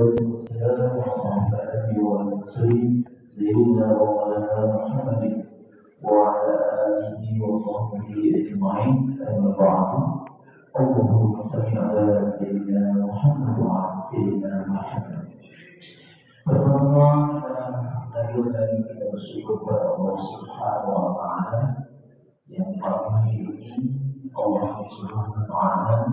والسلام على الأنبياء والمرسلين سيدنا ومولانا محمد وعلى آله وصحبه أجمعين أما بعد اللهم صل على سيدنا محمد وعلى سيدنا محمد. Pertama dari kita bersyukur kepada Allah Subhanahu wa Ta'ala yang pada hari ini Allah Subhanahu wa Ta'ala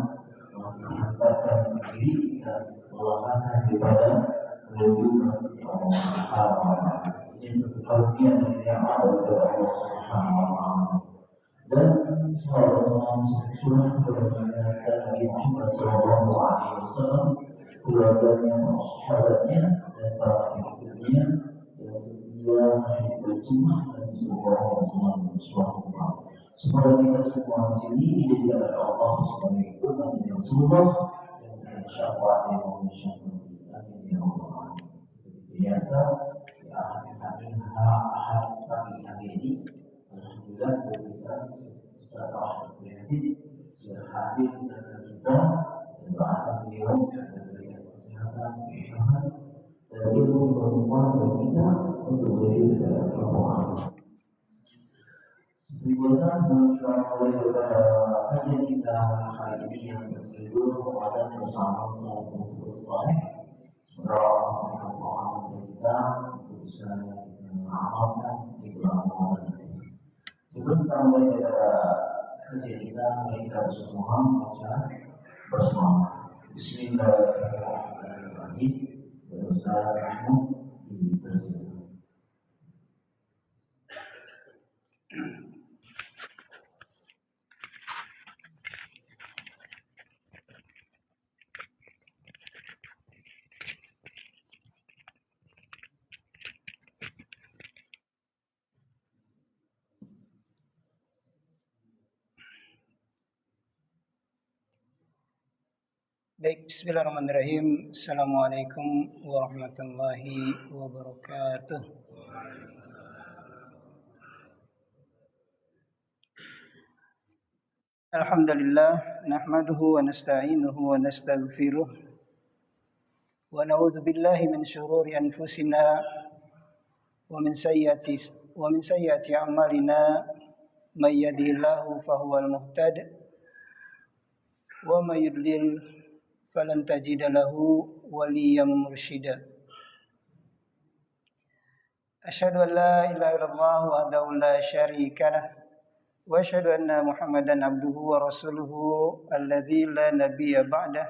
masih menempatkan diri dan melangkahkan kepada menuju masjid Allah Subhanahu wa Ta'ala. Ini satu karunia dan nikmat dari Allah Subhanahu wa Ta'ala. Dan salawat surah kepada Nabi Muhammad sallallahu alaihi wasallam, keluarganya, sahabatnya dan para pengikutnya yang setia mengikuti sunnah Nabi sallallahu alaihi wasallam. Semoga kita semua di sini dijadikan oleh Allah sebagai umat yang Rasulullah yang dengan syafaat yang mengucapkan amin ya Allah. Seperti biasa di akhir pagi hari ini, alhamdulillah kita Ustaz Prihatin sudah hadir di tengah kita dan doakan beliau agar diberikan kesehatan, keimanan dan ilmu bermanfaat bagi kita untuk menuju kepada Allah. Seperti biasa, sebelum kita mulai kepada kajian kita hari ini yang berjudul Ramadan bersama Salafus Saleh, semoga Allah memberikan kekuatan bagi kita untuk bisa mengamalkan di bulan Ramadan ini. Sebelum kita mulai kepada kajian kita, mari kita bersama baca bersama. Bismillahirrahmanirrahim. Ustaz Ahmad dipersilakan. Baik, bismillahirrahmanirrahim. Assalamualaikum warahmatullahi wabarakatuh. Alhamdulillah, nahmaduhu wa nasta'inuhu wa nastaghfiruh wa na'udzu billahi min syururi anfusina wa min sayyiati a'malina may yahdihillahu fahuwal muhtad wa may yudlil falan tajida lahu waliyan mursyida. Asyhadu an la ilaha illallah wahdahu la syarika lah wa asyhadu anna Muhammadan abduhu wa rasuluhu alladzi la nabiyya ba'dah.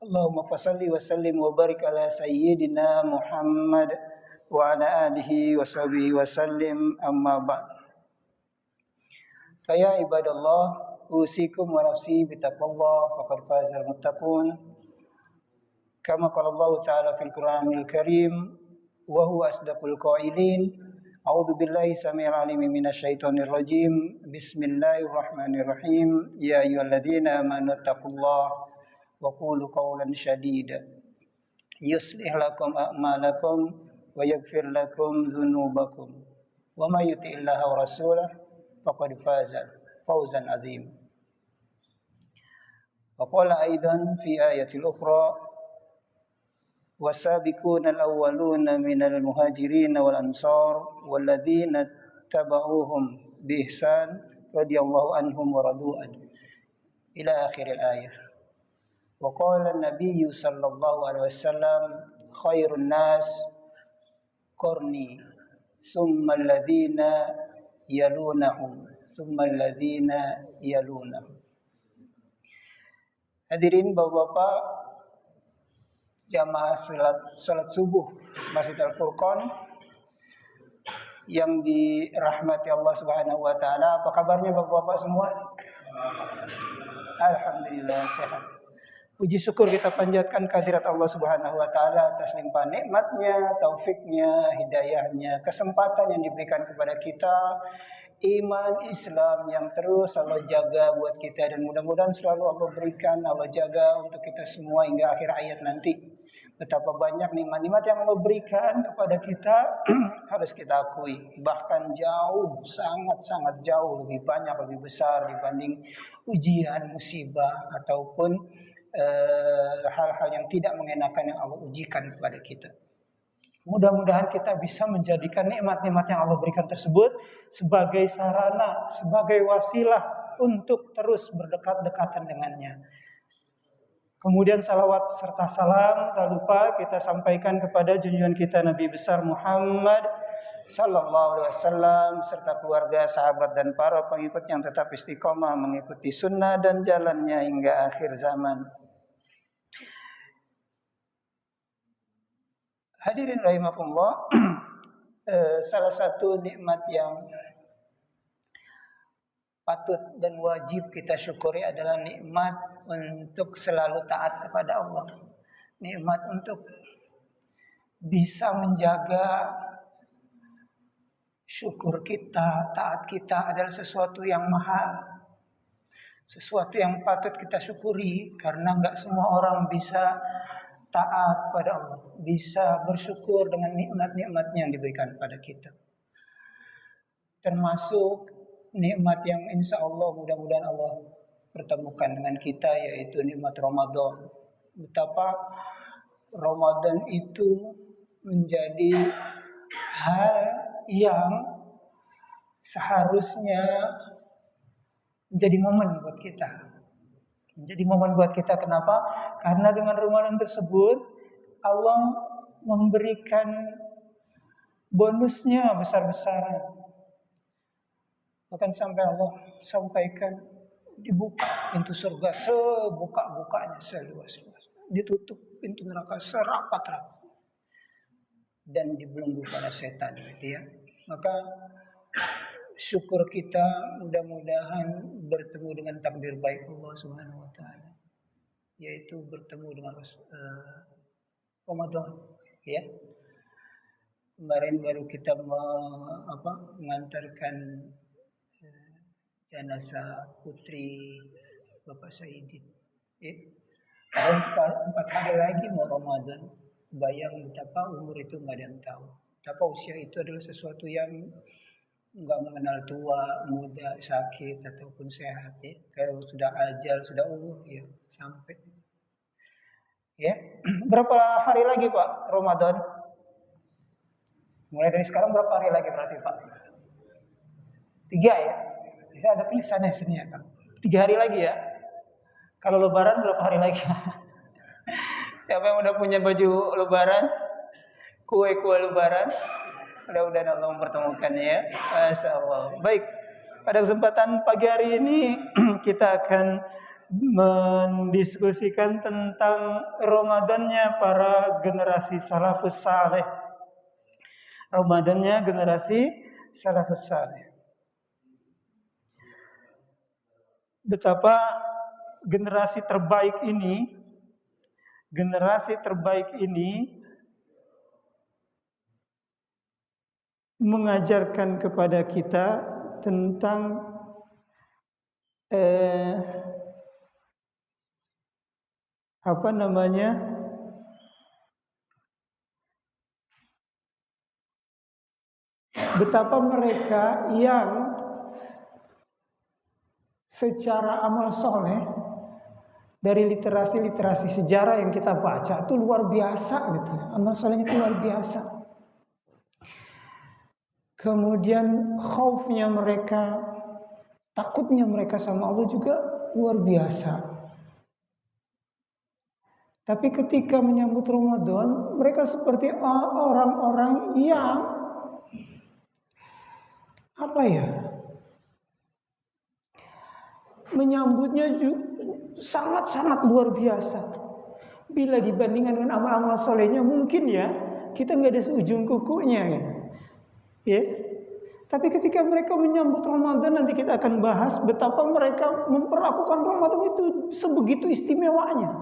Allahumma fashalli wa sallim wa barik ala sayyidina Muhammad wa ala alihi wa sahbihi wa sallim, amma ba'd. Fa ya ibadallah, usikum wa nafsi bitaqwallah faqad fazal muttaqun. Kama qala Allah Ta'ala fil Qur'anil Karim wa huwa asdaqul qailin. A'udzu billahi samii'il 'aliim minasyaitonir rajim. Bismillahirrahmanirrahim. Ya ayyuhalladzina amanu taqullaha wa qulu qawlan shadida yuslih lakum a'malakum wa yaghfir lakum dzunubakum wa may yuti'illaha wa rasulahu faqad faza fawzan 'azim. وقال أيضا في آية أخرى والسابقون الأولون من المهاجرين والأنصار والذين اتبعوهم بإحسان رضي الله عنهم ورضوا عنه إلى آخر الآية. وقال النبي صلى الله عليه وسلم خير الناس قرني ثم الذين يلونهم ثم الذين يلونهم. Hadirin bapak-bapak jamaah salat subuh Masjid Al-Furqan yang dirahmati Allah Subhanahu wa Ta'ala, apa kabarnya bapak-bapak semua? Alhamdulillah sehat. Puji syukur kita panjatkan kehadirat Allah Subhanahu wa Ta'ala atas limpahan nikmatnya, taufiknya, hidayahnya, kesempatan yang diberikan kepada kita, iman Islam yang terus Allah jaga buat kita, dan mudah-mudahan selalu Allah berikan, Allah jaga untuk kita semua hingga akhir hayat nanti. Betapa banyak nikmat-nikmat yang Allah berikan kepada kita harus kita akui, bahkan jauh, sangat-sangat jauh lebih banyak, lebih besar dibanding ujian, musibah ataupun hal-hal yang tidak mengenakan yang Allah ujikan kepada kita. Mudah-mudahan kita bisa menjadikan nikmat-nikmat yang Allah berikan tersebut sebagai sarana, sebagai wasilah untuk terus berdekat-dekatan dengannya. Kemudian salawat serta salam tak lupa kita sampaikan kepada junjungan kita Nabi besar Muhammad sallallahu alaihi wasallam serta keluarga, sahabat dan para pengikut yang tetap istiqomah mengikuti sunnah dan jalannya hingga akhir zaman. Hadirin rahimakumullah, salah satu nikmat yang patut dan wajib kita syukuri adalah nikmat untuk selalu taat kepada Allah. Nikmat untuk bisa menjaga syukur kita, taat kita adalah sesuatu yang mahal. Sesuatu yang patut kita syukuri karena enggak semua orang bisa taat pada Allah, bisa bersyukur dengan nikmat-nikmatnya yang diberikan pada kita. Termasuk nikmat yang insya Allah mudah-mudahan Allah pertemukan dengan kita, yaitu nikmat Ramadan. Betapa Ramadan itu menjadi hal yang seharusnya menjadi momen buat kita. Menjadi momen buat kita, kenapa? Karena dengan Ramadan tersebut Allah memberikan bonusnya besar-besaran. Bahkan sampai Allah sampaikan dibuka pintu surga sebuka-bukanya, seluas-luas. Ditutup pintu neraka serapat-rapat. Dan dibelenggu pada setan, gitu ya. Maka syukur kita mudah-mudahan bertemu dengan takdir baik Allah Subhanahu wa taala, yaitu bertemu dengan Ramadan, ya. Kemarin baru kita mengantarkan jenazah putri Bapak Saidin, ya. Dan 4 hari lagi mau Ramadan. Bayang betapa umur itu nggak ada yang tahu. Betapa usia itu adalah sesuatu yang nggak mengenal tua, muda, sakit ataupun sehat, ya. Kalau sudah ajal, sudah umur, ya sampai. Ya, berapa hari lagi Pak Ramadan? Mulai dari sekarang berapa hari lagi berarti Pak? 3 ya. Bisa ada tulisannya sini ya Kak. 3 hari lagi ya. Kalau Lebaran berapa hari lagi? Siapa yang udah punya baju Lebaran? Kue-kue Lebaran? Mudah-mudahan Allah mempertemukannya ya. Masya Allah. Baik, pada kesempatan pagi hari ini kita akan mendiskusikan tentang Ramadannya para generasi salafus saleh. Ramadannya generasi salafus saleh. Betapa generasi terbaik ini mengajarkan kepada kita tentang betapa mereka yang secara amal soleh dari literasi sejarah yang kita baca itu luar biasa gitu. Amal solehnya itu luar biasa. Kemudian khaufnya mereka, takutnya mereka sama Allah juga luar biasa. Tapi ketika menyambut Ramadan, mereka seperti orang-orang yang menyambutnya sangat-sangat luar biasa. Bila dibandingkan dengan amal-amal solehnya, mungkin ya kita nggak ada seujung kukunya gitu. Ya. Tapi ketika mereka menyambut Ramadan, nanti kita akan bahas betapa mereka memperlakukan Ramadan itu sebegitu istimewanya.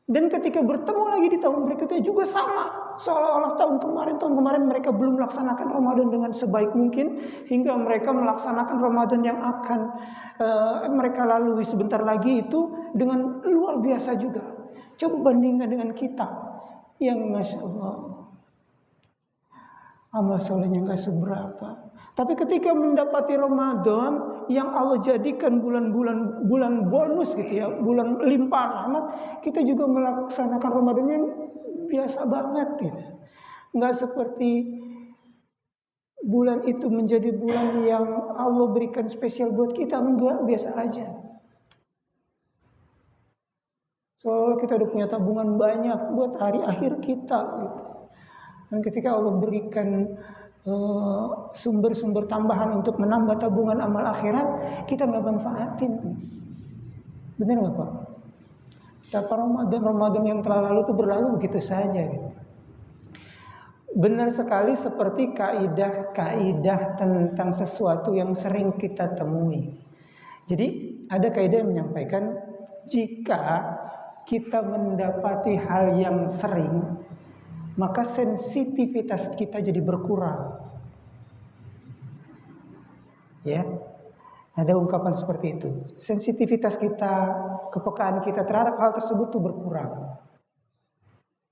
Dan ketika bertemu lagi di tahun berikutnya juga sama. Seolah-olah tahun kemarin mereka belum melaksanakan Ramadan dengan sebaik mungkin, hingga mereka melaksanakan Ramadan yang akan mereka lalui sebentar lagi itu dengan luar biasa juga. Coba bandingkan dengan kita yang Masya Allah, amal solehnya nggak seberapa. Tapi ketika mendapati Ramadan yang Allah jadikan bulan bonus gitu ya, bulan limpahan rahmat, kita juga melaksanakan Ramadan yang biasa banget gitu. Nggak seperti bulan itu menjadi bulan yang Allah berikan spesial buat kita, enggak, biasa aja. Soalnya kita udah punya tabungan banyak buat hari akhir kita gitu. Dan ketika Allah berikan sumber-sumber tambahan untuk menambah tabungan amal akhirat, kita nggak manfaatin. Benar nggak Pak? Siapa Ramadan yang telah lalu itu berlalu begitu saja gitu. Benar sekali seperti kaidah tentang sesuatu yang sering kita temui. Jadi ada kaidah yang menyampaikan jika kita mendapati hal yang sering, maka sensitivitas kita jadi berkurang. Ya, ada ungkapan seperti itu. Sensitivitas kita, kepekaan kita terhadap hal tersebut tuh berkurang.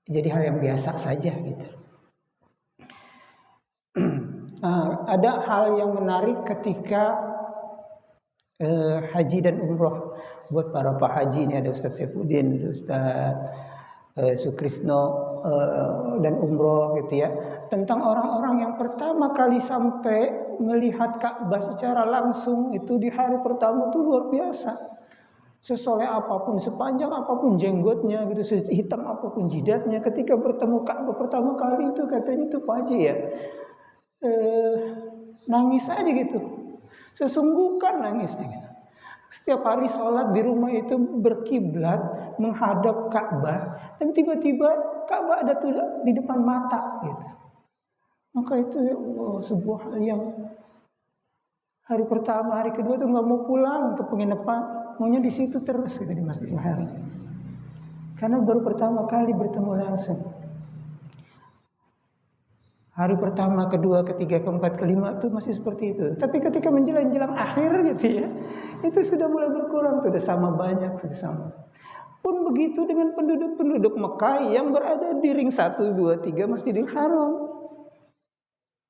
Jadi hal yang biasa saja gitu. Ada hal yang menarik ketika haji dan umroh. Buat para pak haji ini ada Ustadz Saifuddin, Ustadz Sukrisno dan umroh gitu ya, tentang orang-orang yang pertama kali sampai melihat Ka'bah secara langsung itu di hari pertama itu luar biasa. Sesoleh apapun, sepanjang apapun jenggotnya gitu, sehitam apapun jidatnya, ketika bertemu Ka'bah pertama kali itu katanya itu Pak Haji ya, nangis aja gitu, sesungguhkan nangisnya gitu. Setiap hari sholat di rumah itu berkiblat menghadap Ka'bah, dan tiba-tiba Ka'bah ada tuh di depan mata gitu. Maka itu ya Allah, sebuah hal yang hari pertama, hari kedua tuh nggak mau pulang ke penginapan, maunya di situ terus gitu di Masjidil Haram. Karena baru pertama kali bertemu langsung. Hari pertama, kedua, ketiga, keempat, kelima itu masih seperti itu. Tapi ketika menjelang akhir gitu ya, itu sudah mulai berkurang, sudah sama banyak, sudah sama. Pun begitu dengan penduduk-penduduk Mekah yang berada di ring 1, 2, 3 Masjidil Haram.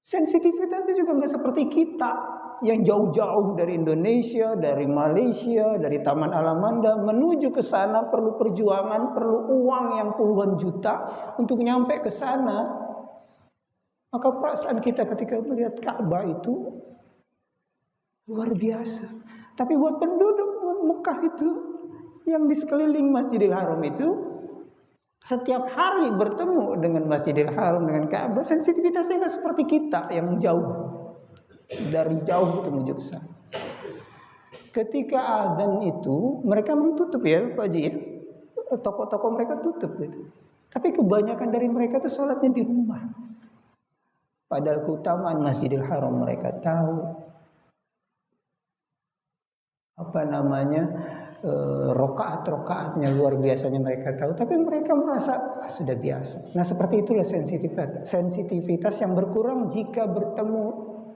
Sensitivitasnya juga nggak seperti kita yang jauh-jauh dari Indonesia, dari Malaysia, dari Taman Alamanda menuju ke sana perlu perjuangan, perlu uang yang puluhan juta untuk nyampe ke sana. Maka perasaan kita ketika melihat Ka'bah itu luar biasa. Tapi buat penduduk Mekah itu yang di sekeliling Masjidil Haram itu, setiap hari bertemu dengan Masjidil Haram, dengan Ka'bah, sensitivitasnya nggak seperti kita yang jauh. Dari jauh itu menuju ke sana. Ketika adzan itu mereka menutup ya Pak Haji ya. Toko-toko mereka tutup gitu. Tapi kebanyakan dari mereka itu sholatnya di rumah. Padahal keutamaan Masjidil Haram mereka tahu. Rokaat-rokaatnya luar biasanya mereka tahu. Tapi mereka merasa sudah biasa. Nah seperti itulah sensitivitas yang berkurang jika bertemu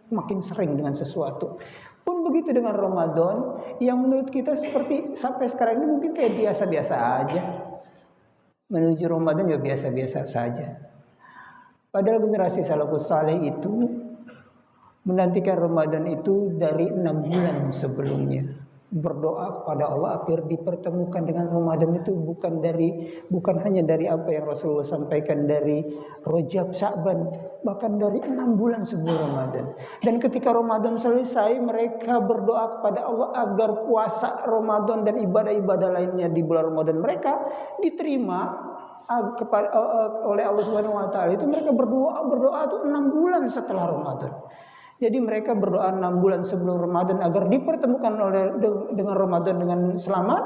makin sering dengan sesuatu. Pun begitu dengan Ramadan yang menurut kita seperti sampai sekarang ini mungkin kayak biasa-biasa aja. Menuju Ramadan ya biasa-biasa saja. Padahal generasi salafus saleh itu menantikan Ramadan itu dari 6 bulan sebelumnya. Berdoa kepada Allah agar dipertemukan dengan Ramadan itu bukan hanya dari apa yang Rasulullah sampaikan dari Rajab, Sya'ban, bahkan dari 6 bulan sebelum Ramadan. Dan ketika Ramadan selesai, mereka berdoa kepada Allah agar puasa Ramadan dan ibadah-ibadah lainnya di bulan Ramadan mereka diterima oleh Allah Subhanahu wa taala. Itu mereka berdoa itu 6 bulan setelah Ramadan. Jadi mereka berdoa 6 bulan sebelum Ramadan agar dipertemukan dengan Ramadan dengan selamat,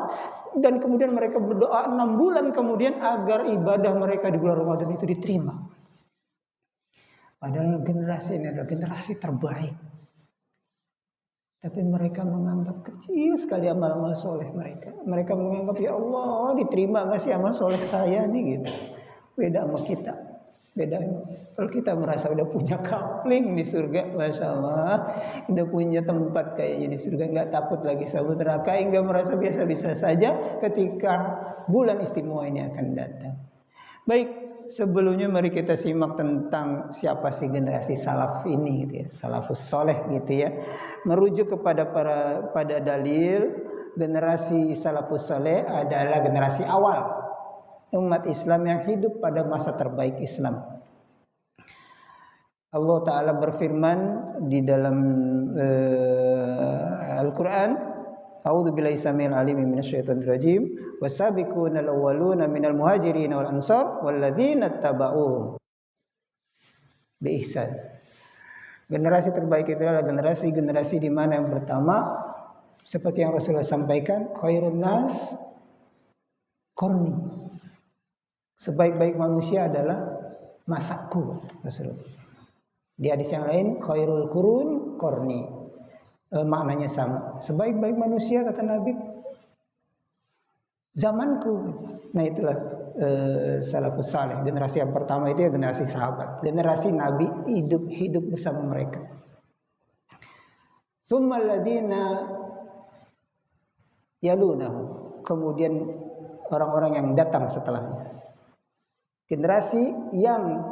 dan kemudian mereka berdoa 6 bulan kemudian agar ibadah mereka di bulan Ramadan itu diterima. Padahal generasi ini adalah generasi terbaik. Tapi mereka menganggap kecil sekali amal-amal soleh mereka. Mereka menganggap ya Allah diterima nggak sih amal soleh saya nih gitu. Beda sama kita. Beda. Kalau kita merasa udah punya kapling di surga, masya Allah, udah punya tempat kayaknya di surga, nggak takut lagi sama neraka, hingga merasa biasa-biasa saja ketika bulan istimewa ini akan datang. Baik, sebelumnya mari kita simak tentang siapa sih generasi salaf ini gitu ya, salafus soleh gitu ya. Merujuk pada dalil generasi salafus soleh adalah generasi awal umat Islam yang hidup pada masa terbaik Islam. Allah Ta'ala berfirman di dalam Al-Quran, A'udzu billahi samil alim minasyaitonir rajim, wasabiqunal awwaluna minal muhajirin wal ansar walladzina tabauhum bi ihsan. Generasi terbaik itu adalah generasi di mana yang pertama seperti yang Rasulullah sampaikan, khairun nas qarni. Sebaik-baik manusia adalah masaku, Rasulullah. Di hadis yang lain, khairul qurun qarni. Maknanya sama. Sebaik-baik manusia kata Nabi zamanku. Nah itulah salafus saleh. Generasi yang pertama itu ya generasi sahabat. Generasi Nabi hidup bersama mereka. Tsummal ladzina yalunahu. Kemudian orang-orang yang datang setelahnya. Generasi yang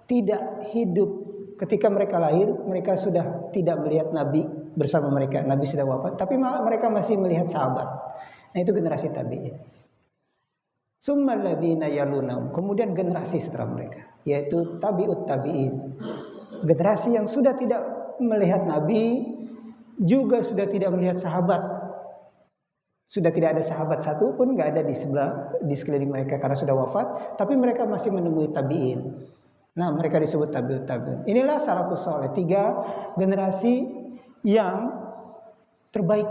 tidak hidup ketika mereka lahir, mereka sudah tidak melihat Nabi bersama mereka. Nabi sudah wafat, tapi mereka masih melihat sahabat. Nah itu generasi tabi'in. Tsummal ladzina yalunahum. Kemudian generasi setelah mereka, yaitu tabi'ut tabi'in. Generasi yang sudah tidak melihat Nabi, juga sudah tidak melihat sahabat. Sudah tidak ada sahabat satu pun nggak ada di sekeliling mereka karena sudah wafat, tapi mereka masih menemui tabi'in. Nah, mereka disebut tabi'ut tabi'in. Inilah salafus saleh, 3 generasi yang terbaik.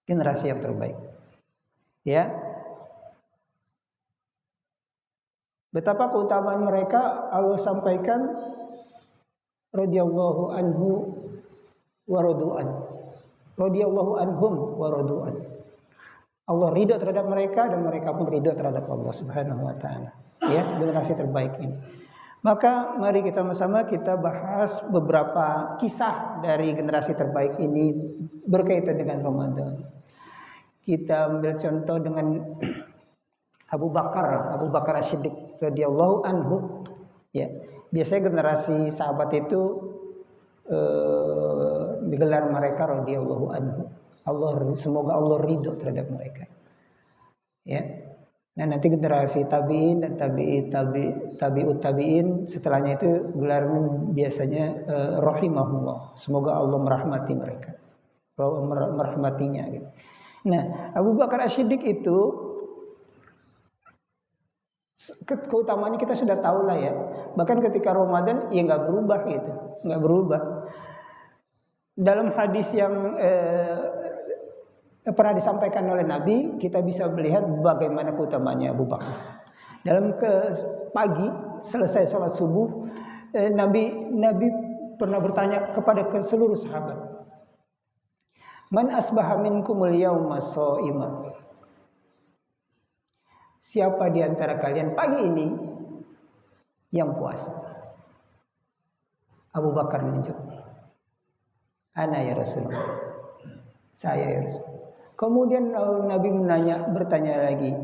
Generasi yang terbaik. Ya. Betapa keutamaan mereka Allah sampaikan radhiyallahu anhu wa radu'an. Radhiyallahu anhum wa radu'an. Allah ridho terhadap mereka dan mereka pun ridho terhadap Allah Subhanahu wa taala. Ya, generasi terbaik ini. Maka mari kita bersama kita bahas beberapa kisah dari generasi terbaik ini berkaitan dengan Ramadan. Kita ambil contoh dengan Abu Bakar As-Siddiq radhiyallahu anhu. Ya, biasanya generasi sahabat itu digelar mereka radhiyallahu anhu. Semoga Allah ridho terhadap mereka. Ya. Nah nanti generasi tabi'in dan tabi'ut tabi'in setelahnya itu gelarnya biasanya rahimahullah. Semoga Allah merahmati mereka. Merahmatinya gitu. Nah, Abu Bakar As-Siddiq itu keutamaannya kita sudah tahu lah ya. Bahkan ketika Ramadan ya nggak berubah gitu, nggak berubah. Dalam hadis yang pernah disampaikan oleh Nabi, kita bisa melihat bagaimana keutamaannya Abu Bakar. Dalam pagi selesai sholat subuh, Nabi pernah bertanya kepada seluruh sahabat, Man asbaha minkumul yawma sha'ima. Siapa di antara kalian pagi ini yang puasa? Abu Bakar menjawab, Ana ya Rasulullah. Saya ya Rasulullah. Kemudian Nabi bertanya lagi,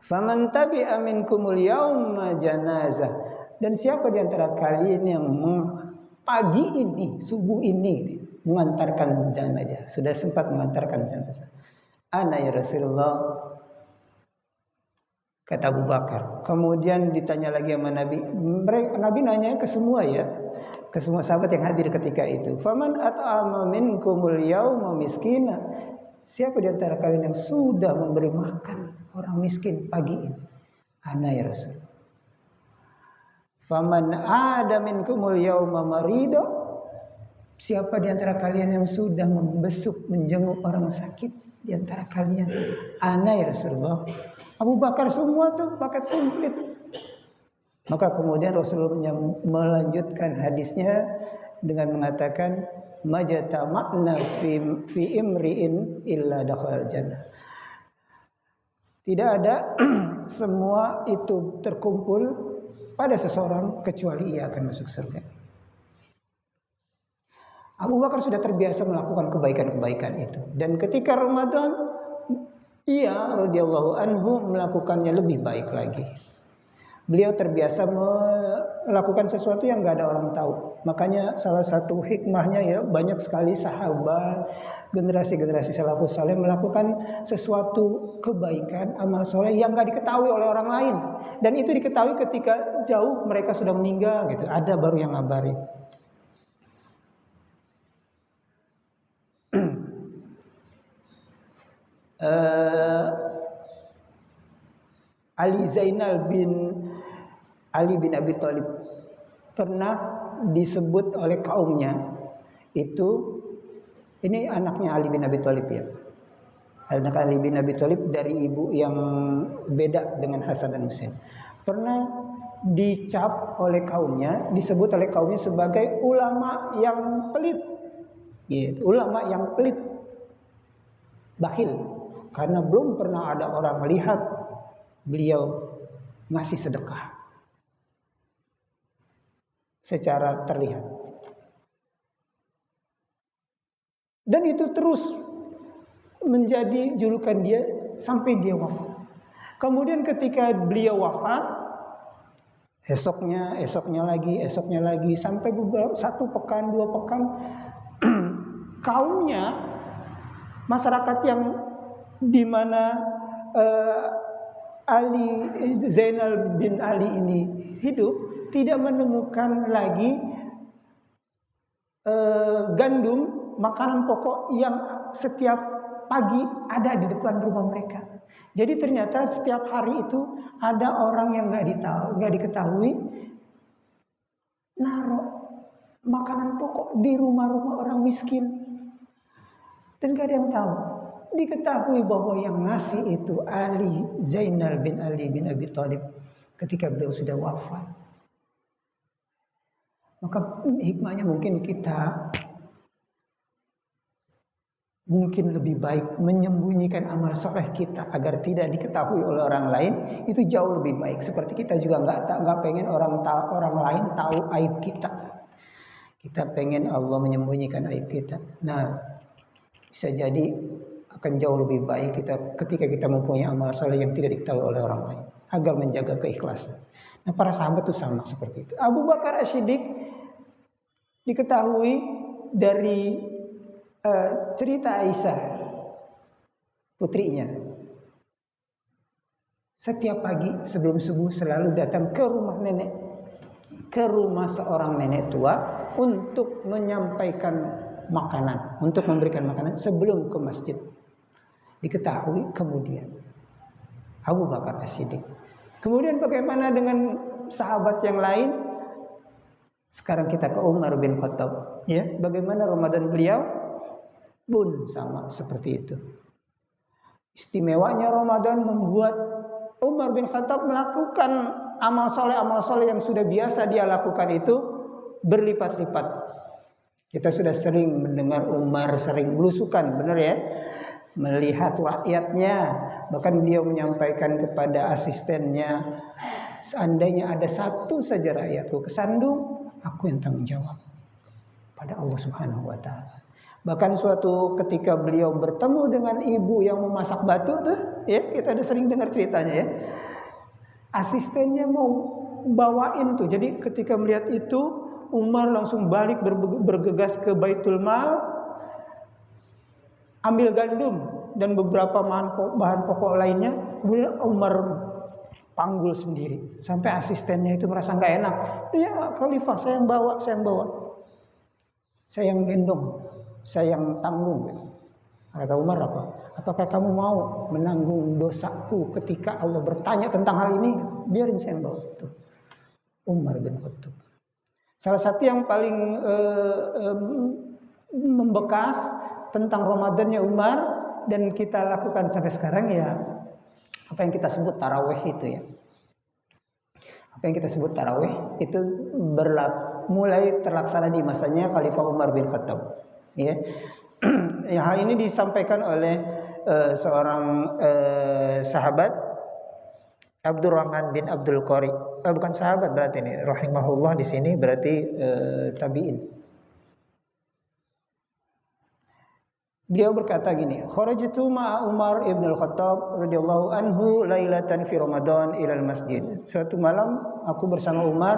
Faman tabi'a minkumul yawma janazah. Dan siapa di antara kalian yang pagi ini, subuh ini mengantarkan jenazah, sudah sempat mengantarkan jenazah? Ana ya Rasulullah, kata Abu Bakar. Kemudian ditanya lagi sama Nabi. Nabi nanya ke semua ya, ke semua sahabat yang hadir ketika itu. Faman at'ama minkumul yawma miskina. Siapa di antara kalian yang sudah memberi makan orang miskin pagi ini? Ana ya Rasul. Faman ada minkumul yawma marido. Siapa di antara kalian yang sudah membesuk, menjenguk orang sakit di antara kalian? Ana ya Rasulullah. Abu Bakar semua tuh pakai komplit. Maka kemudian Rasulullah melanjutkan hadisnya dengan mengatakan majata makna fi imri'in illa dakhalal jannah. Tidak ada semua itu terkumpul pada seseorang kecuali ia akan masuk surga. Abu Bakar sudah terbiasa melakukan kebaikan-kebaikan itu. Dan ketika Ramadan ia radhiyallahu anhu melakukannya lebih baik lagi. Beliau terbiasa melakukan sesuatu yang nggak ada orang tahu. Makanya salah satu hikmahnya ya, banyak sekali sahabat, generasi-generasi salafus saleh melakukan sesuatu kebaikan, amal soleh yang nggak diketahui oleh orang lain. Dan itu diketahui ketika jauh mereka sudah meninggal gitu. Ada baru yang ngabarin. Ali Zainal bin Ali bin Abi Thalib pernah disebut oleh kaumnya itu, ini anaknya Ali bin Abi Thalib ya. Anak Ali bin Abi Thalib dari ibu yang beda dengan Hasan dan Husain. Pernah dicap oleh kaumnya, disebut oleh kaumnya sebagai ulama yang pelit. Gitu, ulama yang pelit. Bakhil. Karena belum pernah ada orang melihat beliau ngasih sedekah secara terlihat. Dan itu terus menjadi julukan dia sampai dia wafat. Kemudian ketika beliau wafat, esoknya lagi sampai beberapa 1 pekan, 2 pekan, kaumnya, masyarakat yang di mana Ali Zainal bin Ali ini hidup tidak menemukan lagi gandum, makanan pokok yang setiap pagi ada di depan rumah mereka. Jadi ternyata setiap hari itu ada orang yang nggak diketahui naruh makanan pokok di rumah-rumah orang miskin dan gak ada yang tahu. Diketahui bahwa yang ngasih itu Ali Zainal bin Ali bin Abi Thalib ketika beliau sudah wafat. Maka hikmahnya mungkin kita lebih baik menyembunyikan amal soleh kita agar tidak diketahui oleh orang lain, itu jauh lebih baik. Seperti kita juga nggak pengen orang lain tahu aib kita. Kita pengen Allah menyembunyikan aib kita. Nah, bisa jadi akan jauh lebih baik ketika kita mempunyai amal soleh yang tidak diketahui oleh orang lain, agar menjaga keikhlasan. Nah, para sahabat itu sama seperti itu. Abu Bakar As-Siddiq diketahui dari cerita Aisyah, putrinya. Setiap pagi sebelum subuh selalu datang ke rumah seorang nenek tua untuk menyampaikan makanan, untuk memberikan makanan sebelum ke masjid. Diketahui kemudian Abu Bakar As-Siddiq. Kemudian bagaimana dengan sahabat yang lain? Sekarang kita ke Umar bin Khattab, ya. Bagaimana Ramadan beliau? Pun sama seperti itu. Istimewanya Ramadan membuat Umar bin Khattab melakukan amal soleh yang sudah biasa dia lakukan itu berlipat-lipat. Kita sudah sering mendengar Umar sering belusukan, benar ya? Melihat rakyatnya, bahkan beliau menyampaikan kepada asistennya, seandainya ada satu saja rakyatku kesandung, aku yang tanggung jawab pada Allah Subhanahu wa taala. Bahkan suatu ketika beliau bertemu dengan ibu yang memasak batu tuh, ya, kita ada sering dengar ceritanya ya. Asistennya mau bawain tuh. Jadi ketika melihat itu, Umar langsung balik bergegas ke Baitul Mal, ambil gandum dan beberapa bahan pokok lainnya. Kemudian Umar panggul sendiri sampai asistennya itu merasa nggak enak. Ya Khalifah, saya yang bawa, saya yang gendong, saya yang tanggung. Kata Umar apa? Apakah kamu mau menanggung dosaku ketika Allah bertanya tentang hal ini? Biarin saya yang bawa. Tuh. Umar bin Khattab. Salah satu yang paling membekas tentang Ramadannya Umar dan kita lakukan sampai sekarang ya apa yang kita sebut tarawih itu ya. Apa yang kita sebut tarawih itu mulai terlaksana di masanya Khalifah Umar bin Khattab. Ya. Hal ini disampaikan oleh seorang sahabat Abdurrahman bin Abdul Qari. Bukan sahabat berarti ini, rahimahullah di sini berarti tabi'in. Beliau berkata gini, kharajtu ma'a Umar ibn al-Khattab radhiyallahu anhu lailatan fi Ramadan ilal masjid. Suatu malam aku bersama Umar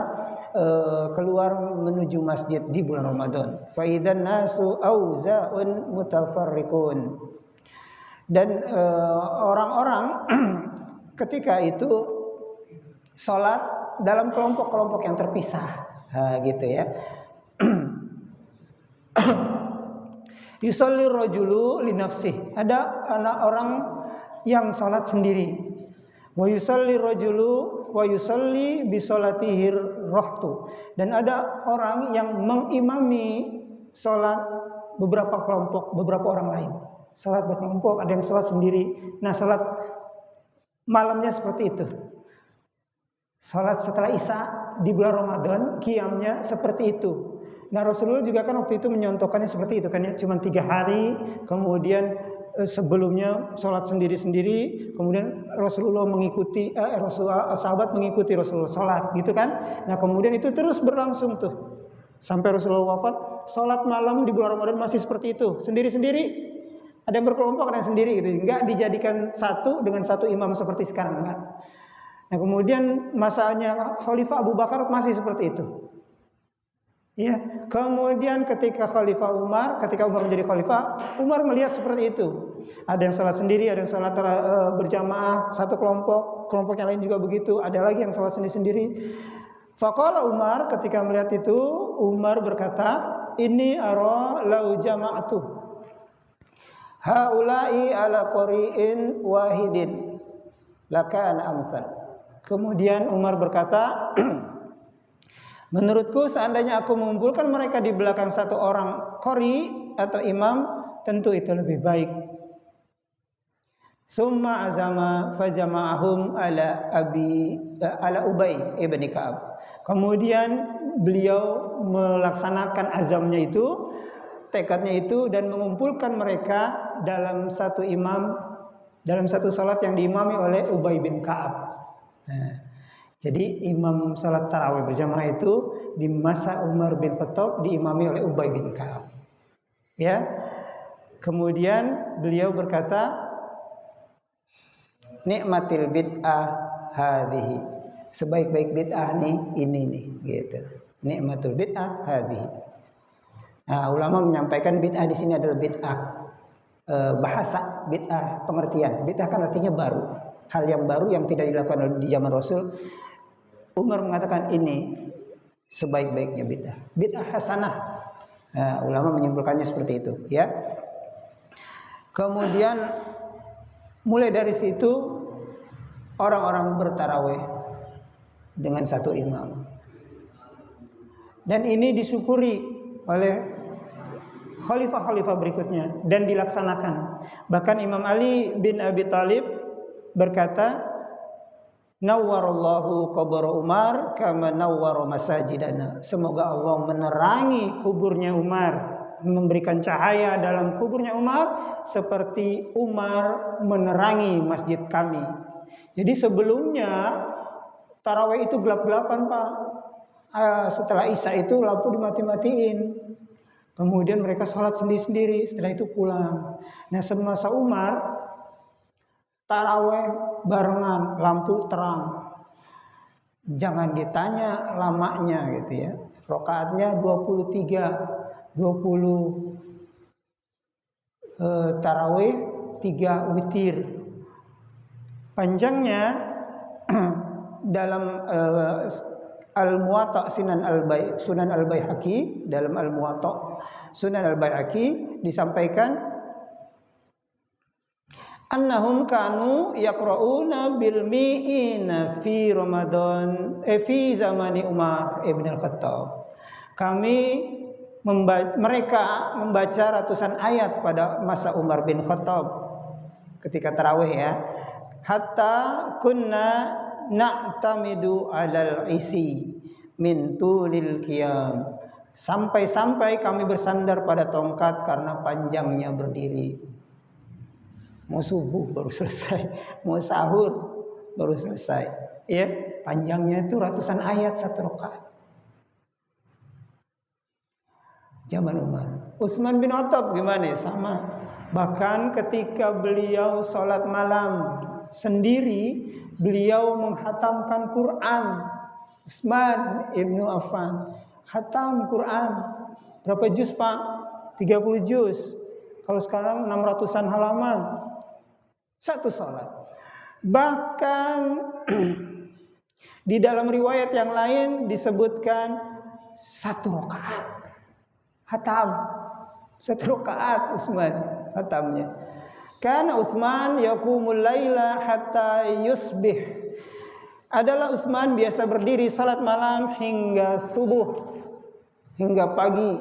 keluar menuju masjid di bulan Ramadan. Fa idzan nasu auza'un mutafarriqun. Dan orang-orang ketika itu salat dalam kelompok-kelompok yang terpisah. Gitu ya. Yusalli rajulu li nafsih. Ada anak orang yang salat sendiri. Wa yusalli rajulu wa yusalli bi salatihir rahtu. Dan ada orang yang mengimami salat beberapa kelompok, beberapa orang lain. Salat berkelompok, ada yang salat sendiri. Nah, salat malamnya seperti itu. Salat setelah Isya di bulan Ramadan, qiyamnya seperti itu. Nah, Rasulullah juga kan waktu itu menyontohkannya seperti itu kan ya, cuma 3 hari, kemudian sebelumnya sholat sendiri-sendiri, kemudian Rasulullah mengikuti, sahabat mengikuti Rasulullah sholat gitu kan. Nah, kemudian itu terus berlangsung tuh sampai Rasulullah wafat. Sholat malam di bulan Ramadan masih seperti itu, sendiri-sendiri. Ada yang berkelompok, ada yang sendiri gitu, enggak dijadikan satu dengan satu imam seperti sekarang, enggak. Nah, kemudian masanya Khalifah Abu Bakar masih seperti itu. Ya, kemudian ketika ketika Umar menjadi khalifah, Umar melihat seperti itu. Ada yang sholat sendiri, ada yang sholat berjamaah, satu kelompok yang lain juga begitu. Ada lagi yang sholat sendiri-sendiri. Faqala Umar, ketika melihat itu, Umar berkata, "Inni ara lau jama'tu haula'i ala qari'in wahidin lakana amsal." Kemudian Umar berkata, menurutku seandainya aku mengumpulkan mereka di belakang satu orang qari atau imam, tentu itu lebih baik. Summa azama fajama'ahum ala Ubay ibn Ka'ab. Kemudian beliau melaksanakan azamnya itu, tekadnya itu, dan mengumpulkan mereka dalam satu imam, dalam satu salat yang diimami oleh Ubay bin Ka'ab. Nah, jadi imam salat tarawih berjamaah itu di masa Umar bin Khattab diimami oleh Ubay bin Ka'ab. Ya. Kemudian beliau berkata, nikmatil bid'ah hadhihi. Sebaik-baik bid'ah nih ini nih gitu. Nikmatul bid'ah hadhihi. Nah, ulama menyampaikan bid'ah di sini adalah bid'ah bahasa, bid'ah pengertian. Bid'ah kan artinya baru. Hal yang baru yang tidak dilakukan di zaman Rasul. Umar mengatakan ini sebaik-baiknya bid'ah. Bid'ah hasanah. Nah, ulama menyimpulkannya seperti itu, ya. Kemudian mulai dari situ orang-orang bertarawih dengan satu imam. Dan ini disyukuri oleh khalifah-khalifah berikutnya dan dilaksanakan. Bahkan Imam Ali bin Abi Thalib berkata, nawwarallahu qabra Umar kama nawwara masajidana. Semoga Allah menerangi kuburnya Umar, memberikan cahaya dalam kuburnya Umar seperti Umar menerangi masjid kami. Jadi sebelumnya tarawih itu gelap-gelapan, Pak. Setelah Isya itu lampu dimati-matiin. Kemudian mereka sholat sendiri-sendiri, setelah itu pulang. Nah, semasa Umar tarawih barengan, lampu terang. Jangan ditanya lamanya gitu ya. Rakaatnya 23, 20 tarawih, 3 witir. Panjangnya dalam Al-Muwatta Sunan Al-Baihaqi, dalam Al-Muwatta Sunan Al-Baihaqi disampaikan annahum kanu yaqra'una bil mi'ina fi Ramadan fi zamani Umar ibn al-Khattab. Mereka membaca ratusan ayat pada masa Umar bin Khattab ketika tarawih ya. Hatta kunna na'tamidu 'alal isi min tulil qiyam. Sampai-sampai kami bersandar pada tongkat karena panjangnya berdiri. Mau subuh baru selesai, mau sahur baru selesai. Ya, panjangnya itu ratusan ayat satu rakaat. Zaman Umar. Utsman bin Affan gimana? Sama. Bahkan ketika beliau sholat malam sendiri, beliau menghatamkan Quran. Utsman ibnu Affan hatam Quran. Berapa juz Pak? 30 juz. Kalau sekarang 600-an halaman. Satu sholat. Bahkan di dalam riwayat yang lain disebutkan 1 rakaat hatam. 1 rakaat Utsman hatamnya. Karena Utsman yaqumul laila hatta yusbih. Adalah Utsman biasa berdiri salat malam hingga subuh, hingga pagi.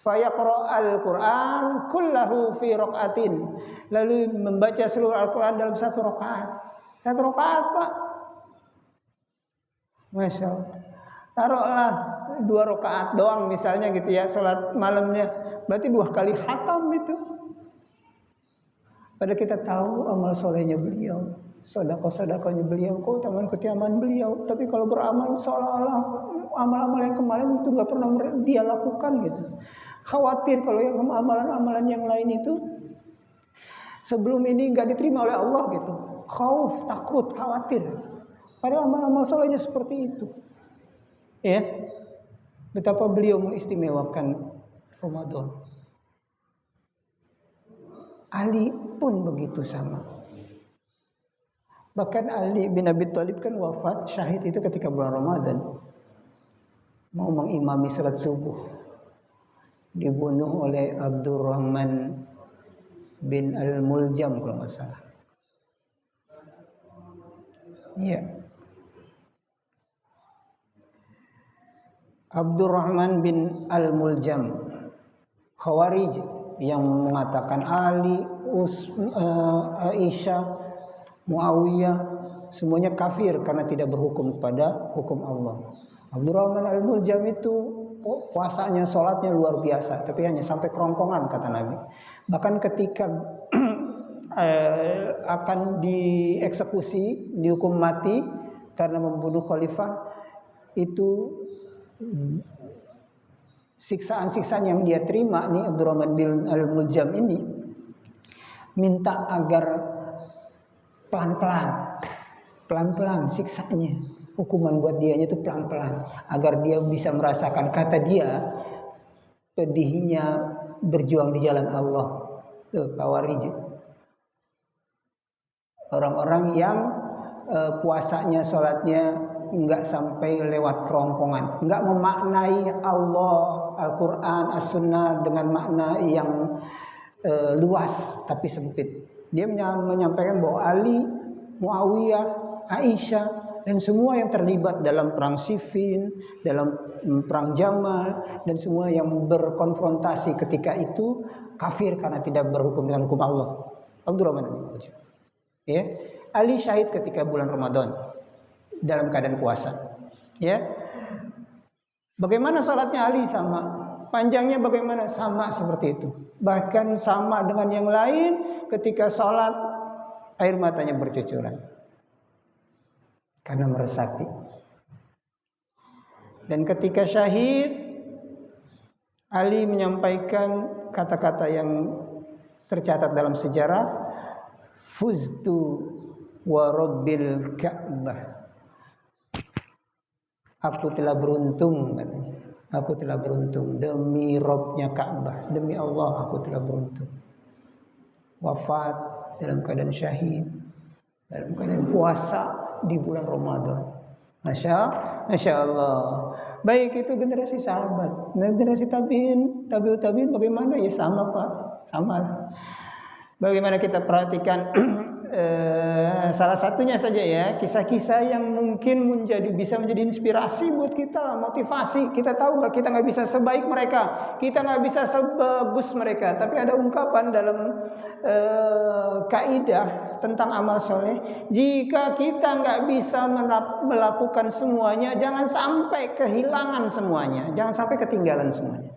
Fayaqra al-Quran kullahu fi raqatin. Lalu membaca seluruh Al-Quran dalam 1 rakaat. 1 rakaat Pak. Masya Allah. Taruhlah 2 rakaat doang misalnya gitu ya salat malamnya. Berarti 2 kali khatam itu. Padahal kita tahu amal solehnya beliau, sedekah-sedekahnya beliau, keutamaan beliau. Tapi kalau beramal seolah-olah amal-amal yang kemarin itu nggak pernah dia lakukan gitu. Khawatir kalau yang amalan-amalan yang lain itu sebelum ini nggak diterima oleh Allah gitu. Khauf, takut, khawatir. Padahal amal-amal solehnya seperti itu. Ya, betapa beliau mengistimewakan Ramadan. Ali pun begitu sama. Bahkan Ali bin Abi Thalib kan wafat syahid itu ketika bulan Ramadan. Mau mengimami salat subuh. Dibunuh oleh Abdurrahman bin Al-Muljam kalau nggak salah. Iya. Abdurrahman bin Al-Muljam, Khawarij yang mengatakan Ali, Aisyah, Muawiyah semuanya kafir karena tidak berhukum kepada hukum Allah. Abdurrahman Al-Muljam itu puasanya, sholatnya luar biasa, tapi hanya sampai kerongkongan kata Nabi. Bahkan ketika akan dieksekusi, dihukum mati karena membunuh khalifah, itu siksaan-siksaan yang dia terima nih Abdurrahman bin Al-Muljam ini minta agar pelan-pelan siksanya, hukuman buat dianya itu pelan-pelan agar dia bisa merasakan, kata dia, pedihnya berjuang di jalan Allah. Tuh Khawarij, orang-orang yang puasanya, sholatnya enggak sampai lewat kerongkongan, enggak memaknai Allah, Al-Quran, As-Sunnah dengan makna yang luas tapi sempit. Dia menyampaikan bahwa Ali, Muawiyah, Aisyah dan semua yang terlibat dalam perang Siffin, dalam perang Jamal dan semua yang berkonfrontasi ketika itu kafir karena tidak berhukum dengan hukum Allah. Abdurrahman bin Auf. Ya, Ali syahid ketika bulan Ramadan dalam keadaan puasa. Ya. Bagaimana salatnya Ali? Sama. Panjangnya bagaimana? Sama seperti itu. Bahkan sama dengan yang lain, ketika salat air matanya bercucuran karena meresapi. Dan ketika syahid, Ali menyampaikan kata-kata yang tercatat dalam sejarah, fuztu wa rabbil Ka'bah. Aku telah beruntung katanya. Aku telah beruntung demi Robnya Ka'bah, demi Allah aku telah beruntung. Wafat dalam keadaan syahid, dalam keadaan puasa di bulan Ramadan. Masya Allah. Baik, itu generasi sahabat. Generasi tabi'in, tabi'ut tabi'in bagaimana? Ya sama Pak, sama lah. Bagaimana kita perhatikan salah satunya saja ya, kisah-kisah yang mungkin bisa menjadi inspirasi buat kita lah, motivasi. Kita tahu nggak, kita nggak bisa sebaik mereka, kita nggak bisa sebagus mereka, tapi ada ungkapan dalam kaidah tentang amal soleh, jika kita nggak bisa melakukan semuanya, jangan sampai kehilangan semuanya, jangan sampai ketinggalan semuanya.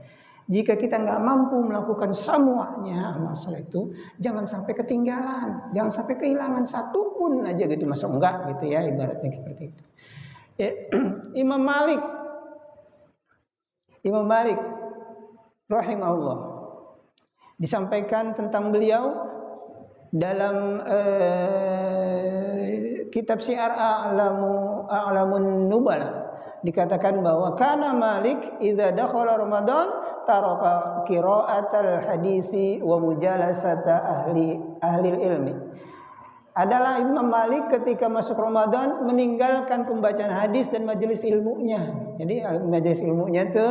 Jika kita nggak mampu melakukan semuanya amal soleh itu, jangan sampai ketinggalan, jangan sampai kehilangan satu pun aja gitu, masuk enggak gitu ya, ibaratnya seperti itu. Ya, Imam Malik rahimahullah Disampaikan tentang beliau dalam kitab Syiar A'lamun Nubala. Dikatakan bahwa kana Malik idza dakhala Ramadan taraka qira'atal hadisi wa mujalasata ahli ilmi. Adalah Imam Malik ketika masuk Ramadan meninggalkan pembacaan hadis dan majelis ilmunya. Jadi majelis ilmunya itu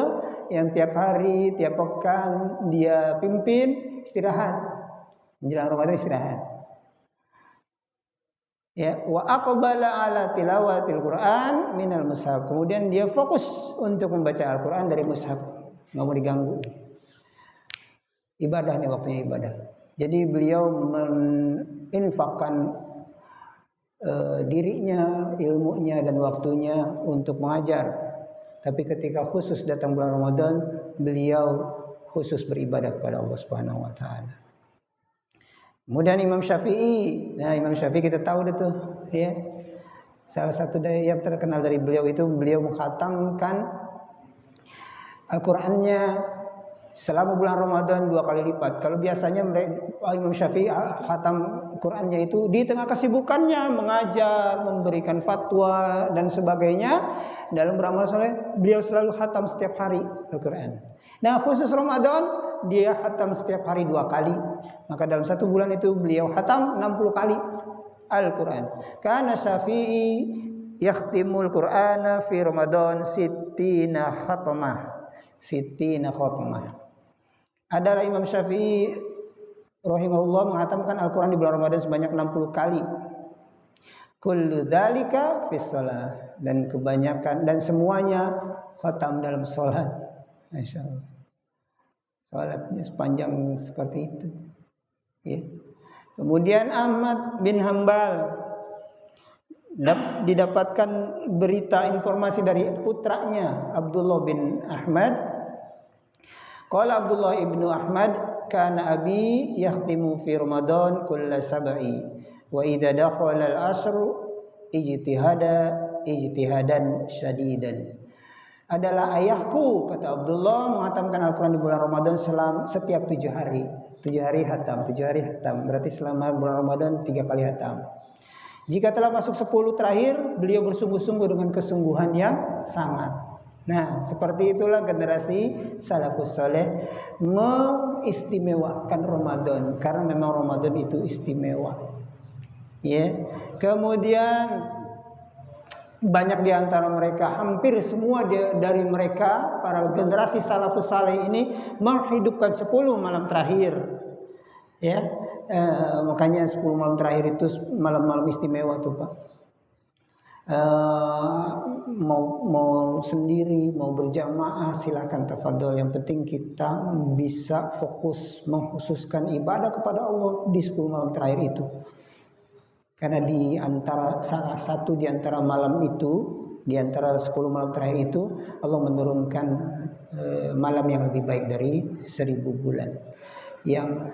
yang tiap hari, tiap pekan dia pimpin, istirahat. Menjelang Ramadan istirahat. Ya, wa aqbala ala tilawatil Quran minal mushaf. Kemudian dia fokus untuk membaca Al-Quran dari mushaf. Enggak mau diganggu. Ibadah nih, waktunya ibadah. Jadi beliau menginfakkan dirinya, ilmunya dan waktunya untuk mengajar. Tapi ketika khusus datang bulan Ramadan, beliau khusus beribadah kepada Allah Subhanahu wa taala. Kemudian Imam Syafi'i. Nah, Imam Syafi'i kita tahu itu, ya. Salah satu yang terkenal dari beliau itu beliau mengkhatamkan Al-Qur'annya selama bulan Ramadan 2 kali lipat. Kalau biasanya Imam Syafi'i khatam Qur'annya itu di tengah kesibukannya mengajar, memberikan fatwa dan sebagainya. Dalam beramal soleh beliau selalu khatam setiap hari Al-Qur'an. Nah, khusus Ramadan dia khatam setiap hari 2 kali. Maka dalam 1 bulan itu beliau khatam 60 kali Al-Qur'an. Kana Syafi'i yakhtimul Qur'ana fi Ramadan sittina khatmah. Adalah Imam Syafi'i rahimahullah menghatamkan Al-Quran di bulan Ramadan sebanyak 60 kali. Kullu dzalika fi shalah, dan kebanyakan dan semuanya khatam dalam salat. Masyaallah. Salatnya sepanjang seperti itu. Ya. Kemudian Ahmad bin Hambal didapatkan berita informasi dari putranya Abdullah bin Ahmad. Qala Abdullah ibnu Ahmad, kana abi yakhtimu fi Ramadan kulla sab'i wa idza dakhala al-asr ijtihadan syadidan. Adalah ayahku, kata Abdullah, menghatamkan Al-Quran di bulan Ramadan setiap 7 hari. 7 hari hatam, 7 hari hatam. Berarti selama bulan Ramadan 3 kali hatam. Jika telah masuk 10 terakhir, beliau bersungguh-sungguh dengan kesungguhan yang sangat. Nah, seperti itulah generasi salafus saleh mengistimewakan Ramadan, karena memang Ramadan itu istimewa. Ya. Kemudian banyak di antara mereka, hampir semua dari mereka, para generasi salafus saleh ini menghidupkan 10 malam terakhir. Ya. Makanya 10 malam terakhir itu malam-malam istimewa tuh, Pak. Mau sendiri, mau berjamaah, silakan tafadhol. Yang penting kita bisa fokus mengkhususkan ibadah kepada Allah di 10 malam terakhir itu. Karena di antara salah satu di antara malam itu, di antara 10 malam terakhir itu, Allah menurunkan malam yang lebih baik dari 1000 bulan. Yang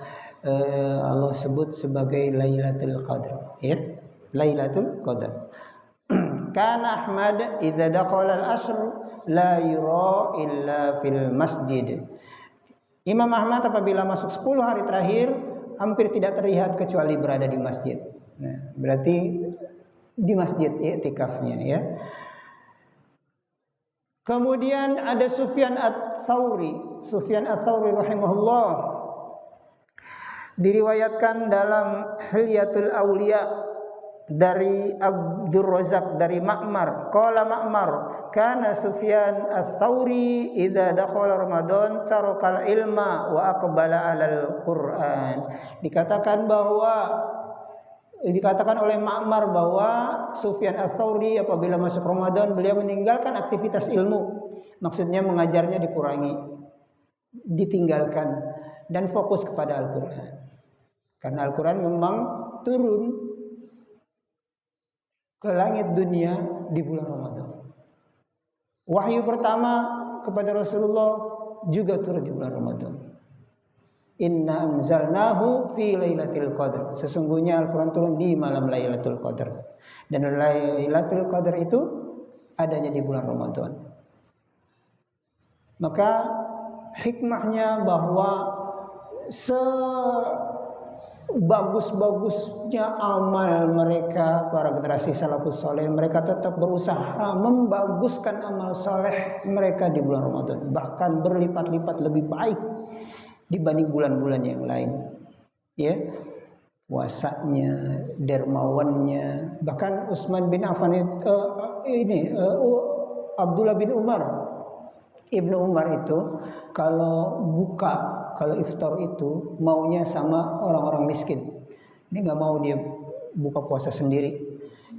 Allah sebut sebagai Lailatul Qadar, ya. Lailatul Qadar. Kana Ahmad idza dakhala al-asr la yura illa fil masjid. Imam Ahmad apabila masuk 10 hari terakhir hampir tidak terlihat kecuali berada di masjid. Nah, berarti di masjid i'tikafnya, ya. Kemudian ada Sufyan Ats-Tsauri. Sufyan Ats-Tsauri rahimahullah diriwayatkan dalam Hilyatul Auliya dari Abdul Razak dari Ma'mar. Qala Ma'mar, kana Sufyan Ats-Tsauri idza dakhala Ramadan tarakal ilma wa aqbala 'alal Qur'an. Dikatakan oleh Ma'mar bahwa Sufyan Ats-Tsauri apabila masuk Ramadan beliau meninggalkan aktivitas ilmu. Maksudnya mengajarnya dikurangi, ditinggalkan, dan fokus kepada Al-Quran. Karena Al-Quran memang turun ke langit dunia di bulan Ramadan. Wahyu pertama kepada Rasulullah juga turun di bulan Ramadan. Inna anzalnahu fi lailatul qadar. Sesungguhnya Al-Quran turun di malam Lailatul Qadar. Dan Lailatul Qadar itu adanya di bulan Ramadan. Maka hikmahnya bahwa sebagus-bagusnya amal mereka, para generasi salafus soleh, mereka tetap berusaha membaguskan amal soleh mereka di bulan Ramadan, bahkan berlipat-lipat lebih baik dibanding bulan-bulan yang lain. Ya, puasanya, dermawannya, bahkan Utsman bin Affan Abdullah bin Umar, Ibnu Umar itu kalau iftar itu maunya sama orang-orang miskin. Dia nggak mau dia buka puasa sendiri.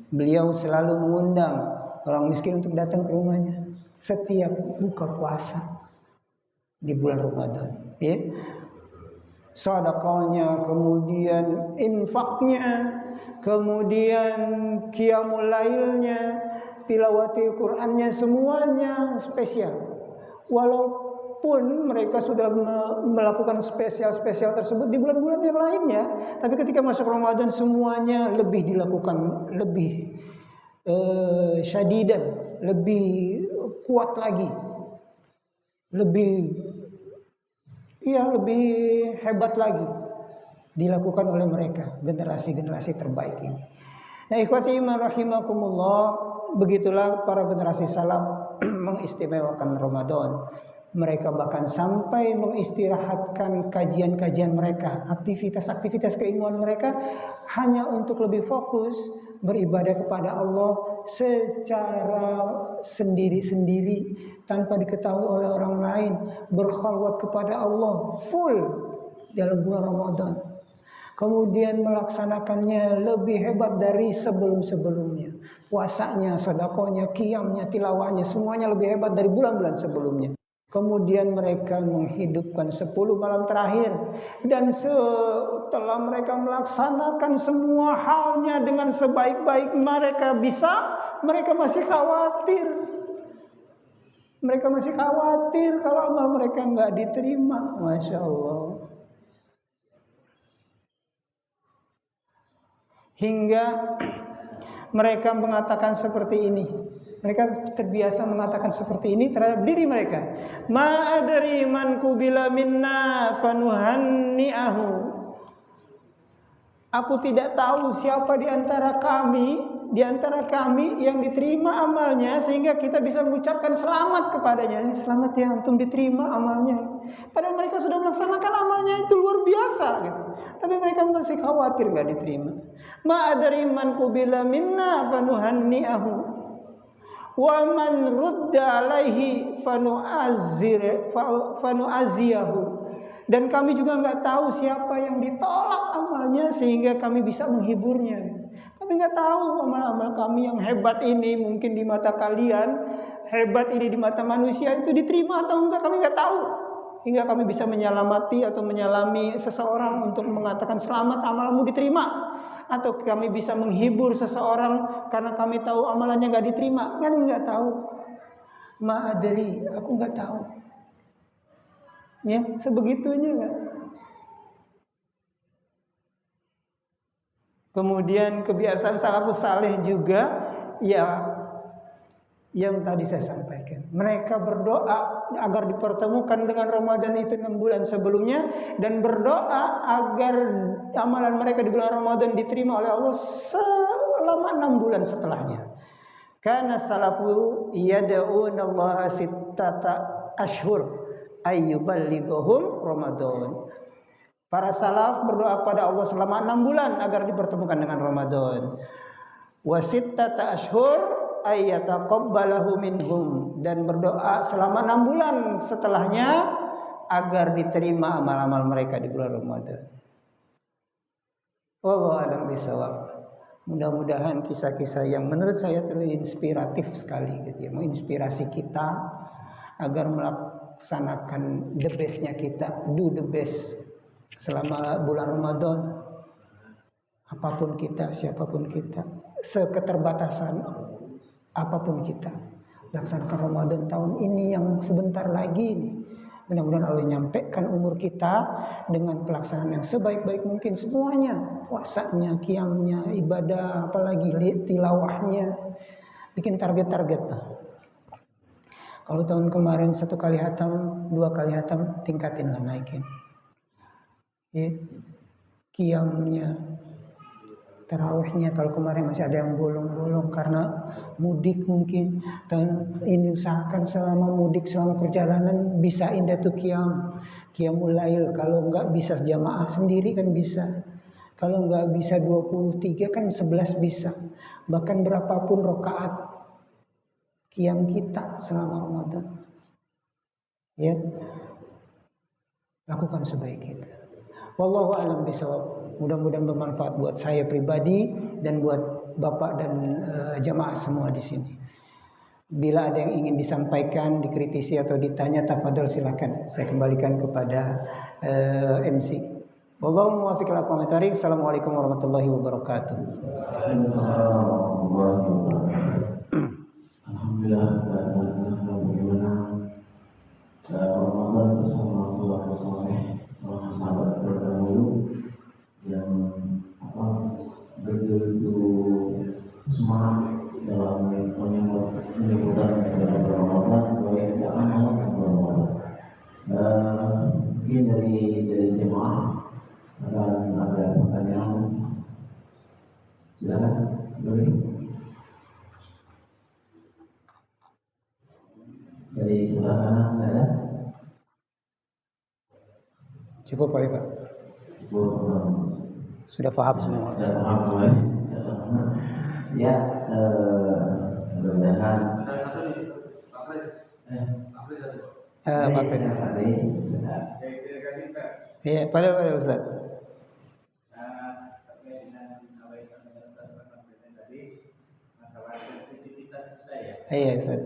Beliau selalu mengundang orang miskin untuk datang ke rumahnya setiap buka puasa di bulan Ramadan. Ya. Sedekahnya, kemudian infaknya, kemudian qiyamul lailnya, tilawatil Qur'annya, semuanya spesial. Walaupun mereka sudah melakukan spesial-spesial tersebut di bulan-bulan yang lainnya, tapi ketika masuk Ramadan semuanya lebih dilakukan, lebih syadidan, lebih kuat lagi, lebih hebat lagi dilakukan oleh mereka, generasi-generasi terbaik ini. Nah, ikhwati iman rahimakumullah, begitulah para generasi salaf mengistimewakan Ramadan. Mereka bahkan sampai mengistirahatkan kajian-kajian mereka, aktivitas-aktivitas keilmuan mereka, hanya untuk lebih fokus beribadah kepada Allah secara sendiri-sendiri tanpa diketahui oleh orang lain, berkhalwat kepada Allah full dalam bulan Ramadan. Kemudian melaksanakannya lebih hebat dari sebelum-sebelumnya. Puasanya, sedekahnya, qiyamnya, tilawahnya, semuanya lebih hebat dari bulan-bulan sebelumnya. Kemudian mereka menghidupkan 10 malam terakhir. Dan setelah mereka melaksanakan semua halnya dengan sebaik-baik mereka bisa, mereka masih khawatir. Mereka masih khawatir kalau amal mereka nggak diterima. Masya Allah. Hingga mereka mengatakan seperti ini. Mereka terbiasa mengatakan seperti ini terhadap diri mereka. Ma adri man kubila minna fanuhanni'ahu. Aku tidak tahu siapa di antara kami yang diterima amalnya sehingga kita bisa mengucapkan selamat kepadanya. Selamat ya antum diterima amalnya. Padahal mereka sudah melaksanakan amalnya itu luar biasa gitu. Tapi mereka masih khawatir nggak diterima. Ma adri man kubila minna fanuhanni'ahu. Wa man rudda alaihi fanu'azziyahu. Dan kami juga nggak tahu siapa yang ditolak amalnya sehingga kami bisa menghiburnya. Kami nggak tahu amal-amal kami yang hebat ini mungkin di mata kalian, hebat ini di mata manusia itu diterima atau enggak, kami nggak tahu. Hingga kami bisa menyelamati atau menyalami seseorang untuk mengatakan selamat amalmu diterima. Atau kami bisa menghibur seseorang karena kami tahu amalannya nggak diterima. Kan nggak tahu. Ma'adri, aku nggak tahu. Ya, sebegitunya nggak. Kemudian kebiasaan salafus saleh juga, ya, yang tadi saya sampaikan. Mereka berdoa agar dipertemukan dengan Ramadan itu 6 bulan sebelumnya, dan berdoa agar amalan mereka di bulan Ramadan diterima oleh Allah selama 6 bulan setelahnya. Karena salafu yad'una Allah sittata ashhur ayyuballighuhum Ramadan. Para salaf berdoa pada Allah selama 6 bulan agar dipertemukan dengan Ramadan. Wa sittata ashhur ayyataqabbalahu minhum, dan berdoa selama 6 bulan setelahnya agar diterima amal-amal mereka di bulan Ramadan. Wallahu a'lam bishawab. Mudah-mudahan kisah-kisah yang menurut saya terinspiratif sekali gitu ya, menginspirasi kita agar melaksanakan the bestnya kita, do the best selama bulan Ramadan. Apapun kita, siapapun kita, seketerbatasan apapun kita, laksanakan Ramadan tahun ini yang sebentar lagi ini. Mudah-mudahan Allah nyampaikan umur kita dengan pelaksanaan yang sebaik-baik mungkin semuanya. Puasanya, qiyamnya, ibadah, apalagi tilawahnya. Bikin target-target. Kalau tahun kemarin 1 kali hatam, 2 kali hatam, tingkatin lah, naikin. ya, qiyamnya, tarawihnya. Kalau kemarin masih ada yang bolong-bolong karena mudik mungkin, dan ini usahakan selama mudik, selama perjalanan bisa indah tuh qiyamul lail. Kalau nggak bisa jamaah sendiri kan bisa. Kalau nggak bisa 23 kan 11 bisa. Bahkan berapapun rakaat qiyam kita selama Ramadan, ya, lakukan sebaik kita. Wallahu a'lam bishawab. Mudah-mudahan bermanfaat buat saya pribadi dan buat Bapak dan jamaah semua di sini. Bila ada yang ingin disampaikan, dikritisi atau ditanya, tafadhol silakan. Saya kembalikan kepada MC. Wallahu muwaffiq ila aqwamit thoriq. Assalamualaikum warahmatullahi wabarakatuh. Alhamdulillah, bagaimana Ramadan bersama sahabat terdahulu yang begitu semangat dalam menyebutkan Ramadan, baik amal dan Ramadan. Mungkin dari jemaah akan ada pertanyaan. Silakan, boleh. Dari sebelah kanan ada? Cukup Pak. Sudah paham semua. Sudah paham semua. Ya, mudah-mudahan. Pak Pres. Iya, pada Ustaz. Iya Ustaz.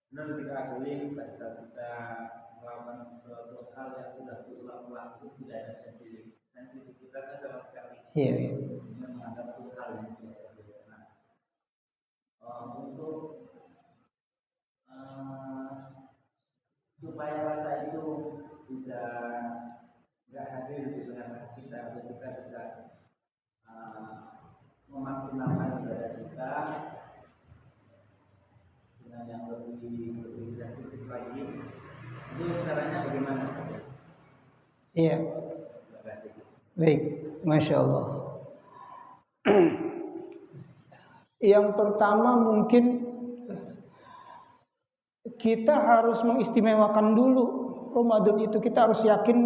Benar kita akui pada saat kita melakukan suatu hal yang sudah berulang-ulang itu tidak ada sensitivitasnya sama sekali. Iya. Menganggap itu hal yang biasa. Untuk supaya rasa itu bisa nggak hadir di tengah kita bisa memaksimalkan ibadah kita dengan yang lebih sensitif lagi. Itu caranya bagaimana? Iya. Baik, Masya Allah. Yang pertama mungkin kita harus mengistimewakan dulu Ramadan itu. Kita harus yakin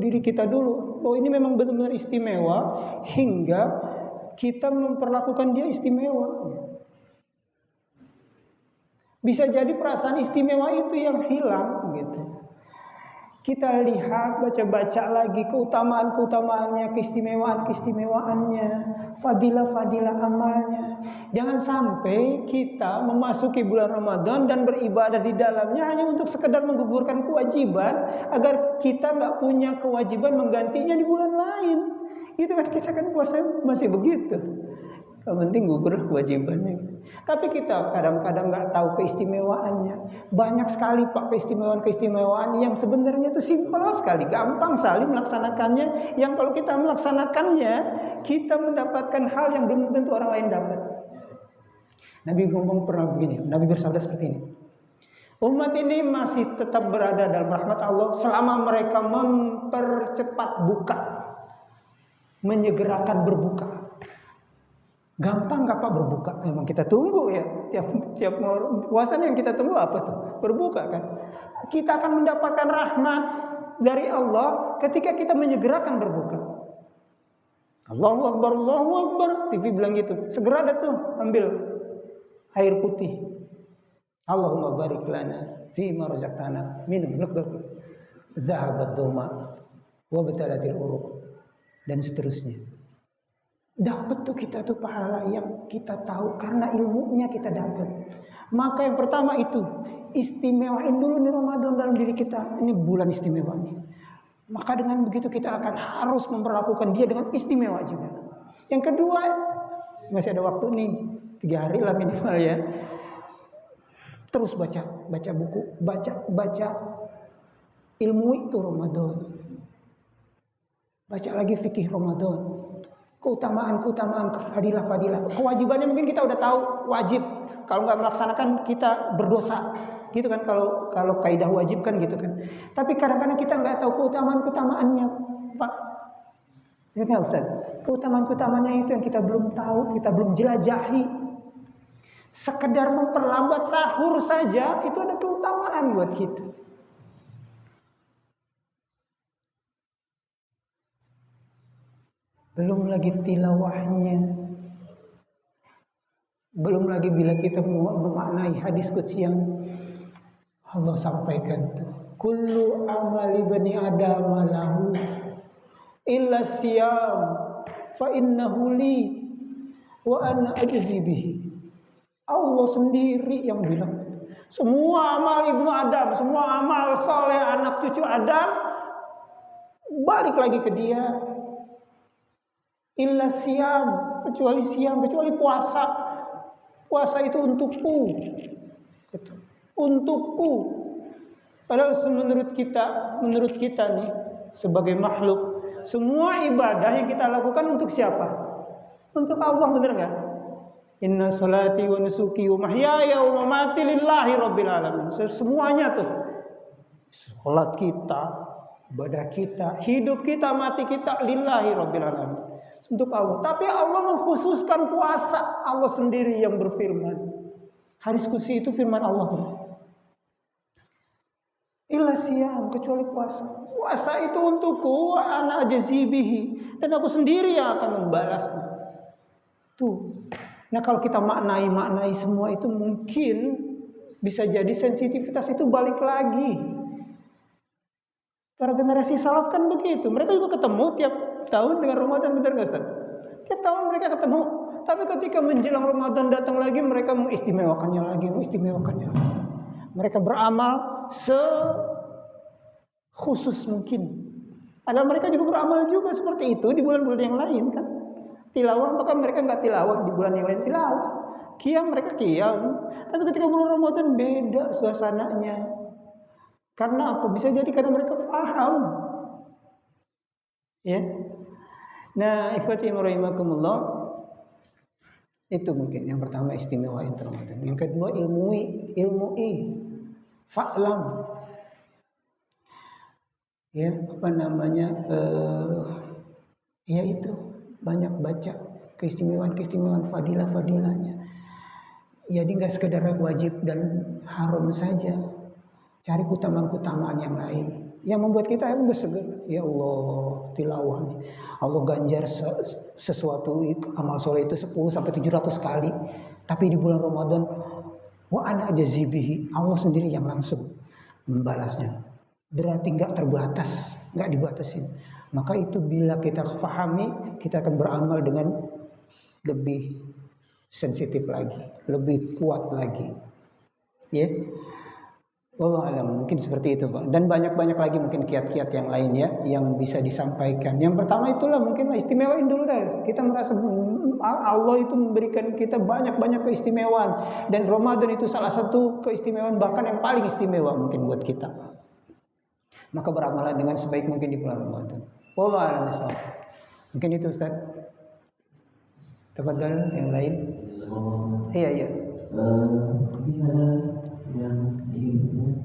diri kita dulu bahwa ini memang benar-benar istimewa hingga kita memperlakukan dia istimewa. Bisa jadi perasaan istimewa itu yang hilang gitu. Kita lihat, baca-baca lagi keutamaan-keutamaannya, keistimewaan-keistimewaannya, fadilah-fadilah amalnya. Jangan sampai kita memasuki bulan Ramadan dan beribadah di dalamnya hanya untuk sekedar menggugurkan kewajiban, agar kita nggak punya kewajiban menggantinya di bulan lain. Gitu kan, kita kan puasa masih begitu. Yang penting gugur kewajibannya. Tapi kita kadang-kadang nggak tahu keistimewaannya. Banyak sekali Pak keistimewaan yang sebenarnya itu simpel sekali, gampang sekali melaksanakannya. Yang kalau kita melaksanakannya, kita mendapatkan hal yang belum tentu orang lain dapat. Nabi ngomong pernah begini, Nabi bersabda seperti ini. Umat ini masih tetap berada dalam rahmat Allah selama mereka mempercepat buka, menyegerakan berbuka. Gampang nggak Pak berbuka? Memang kita tunggu ya. Tiap puasa yang kita tunggu apa tuh? Berbuka kan? Kita akan mendapatkan rahmat dari Allah ketika kita menyegerakan berbuka. Allahu Akbar, Allahu Akbar. TV bilang gitu. Segera ada tuh ambil air putih. Allahumma barik lana fi ma razaqtana minum laqad zahabat dhuma wa batalatil uruq dan seterusnya. Dapat tuh kita tuh pahala yang kita tahu karena ilmunya kita dapat. Maka yang pertama itu istimewain dulu nih Ramadan dalam diri kita. Ini bulan istimewa nih. Maka dengan begitu kita akan harus memperlakukan dia dengan istimewa juga. Yang kedua, masih ada waktu nih 3 hari lah minimal ya. Terus baca buku, baca ilmu itu Ramadan. Baca lagi fikih Ramadan. Keutamaan, fadilah. Kewajibannya mungkin kita udah tahu, wajib. Kalau nggak melaksanakan kita berdosa. gitu kan, kalau kaidah wajib kan gitu kan. Tapi kadang-kadang kita nggak tahu keutamaannya, Pak. Ya nggak Ustaz? Keutamaannya itu yang kita belum tahu, kita belum jelajahi. Sekedar memperlambat sahur saja itu ada keutamaan buat kita. Belum lagi tilawahnya. Belum lagi bila kita memaknai hadis qudsi yang Allah sampaikan tuh. Kullu amali bani Adam lahu illa siyam fa innahu li wa ana ajzi bihi. Allah sendiri yang bilang. Semua amal ibnu Adam, semua amal soleh anak cucu Adam balik lagi ke dia. Illa siyam, kecuali puasa. Puasa itu untukku, untukku. Padahal menurut kita nih sebagai makhluk, semua ibadah yang kita lakukan untuk siapa? Untuk Allah, benar nggak? Inna salati wa nusuki wa mahyaya wa mamati lillahi rabbil alamin. Semuanya tuh, salat kita, ibadah kita, hidup kita, mati kita lillahi rabbil alamin. Untuk Allah. Tapi Allah mengkhususkan puasa. Allah sendiri yang berfirman. Hadis qudsi itu firman Allah. Illa siyam, kecuali puasa. Puasa itu untukku, ana ajzi bihi, dan aku sendiri yang akan membalasnya. Tuh. Nah, kalau kita maknai semua itu mungkin bisa jadi sensitivitas itu balik lagi. Para generasi salaf kan begitu. Mereka juga ketemu tiap tahun dengan Ramadan, benar nggak Ustaz? Tiap tahun mereka ketemu. Tapi ketika menjelang Ramadan datang lagi, mereka mengistimewakannya lagi. Mereka beramal sekhusus mungkin. Padahal mereka juga beramal juga seperti itu di bulan-bulan yang lain kan. Tilawah, maka mereka nggak tilawah di bulan yang lain tilawah. Qiyam mereka qiyam. Tapi ketika bulan Ramadan beda suasananya. Karena apa? Bisa jadi karena mereka paham. Ya. Nah, ikhwati rahimakumullah, itu mungkin yang pertama istimewa Ramadan. Yang kedua ilmui, fa'lam. Ya, apa namanya? Ya itu banyak baca keistimewaan fadilah-fadilahnya. Jadi nggak sekedar wajib dan haram saja. Cari keutamaan yang lain yang membuat kita berseger. Ya Allah, tilawah nih. Allah ganjar sesuatu amal soleh itu 10 sampai 700 kali. Tapi di bulan Ramadan wa ana ajzi bihi, Allah sendiri yang langsung membalasnya. Berarti nggak terbatas, nggak dibatasin. Maka itu bila kita pahami, kita akan beramal dengan lebih sensitif lagi, lebih kuat lagi. Ya. Wallahu alam, mungkin seperti itu Pak. Dan banyak-banyak lagi mungkin kiat-kiat yang lain ya yang bisa disampaikan. Yang pertama itulah mungkin istimewain dulu deh. Kita merasa Allah itu memberikan kita banyak-banyak keistimewaan, dan Ramadan itu salah satu keistimewaan, bahkan yang paling istimewa mungkin buat kita. Maka beramalah dengan sebaik mungkin di bulan Ramadan. Wallahu a'lam bishawab. Mungkin itu Ustaz. Tafadhal yang lain. Iya. Mungkin ada yang ingin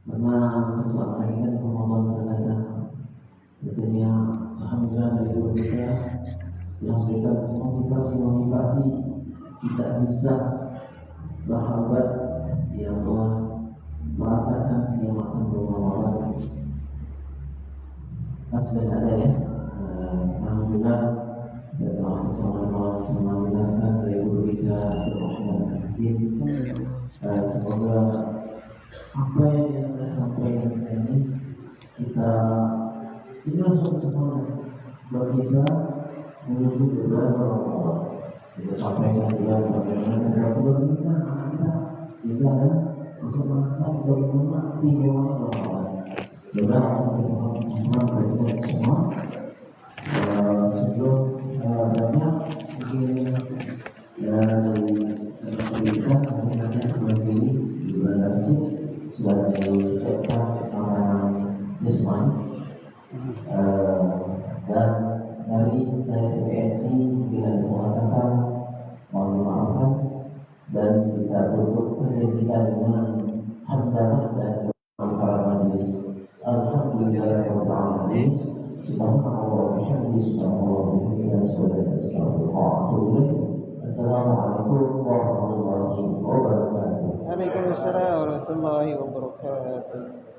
karena sesaat lagi kan Ramadan akan datang. Tentunya alhamdulillah dari kita yang memberikan motivasi kisah-kisah sahabat yang telah merasakan kenikmatan Ramadan. Sudah ada ya. Alhamdulillah dan Allah Subhanahu dari guru kita semoga apa yang kita sampaikan ini kita inilah suatu semangat buat kita menuju bulan Ramadan. Kita sampaikan juga bagaimana bulan kita sehingga ada kesempatan bagaimana istimewanya Ramadan. Juga bagi kita semua sebelum banyak mungkin dari pendidikan mungkin ada sebagai generasi sebagai peserta Isman dan dari saya CPNC mungkin ada salah kata mohon dimaafkan dan kita tutup kajian kita dengan hamdalah dan para majelis. Alhamdulillahirabbil alamin. Subhanallah wa bihamdihi, subhanallah wa bihamdihi, astaghfirullah wa atubu ilaih. Assalamualaikum warahmatullahi wabarakatuh. Waalaikumsalam warahmatullahi wabarakatuh.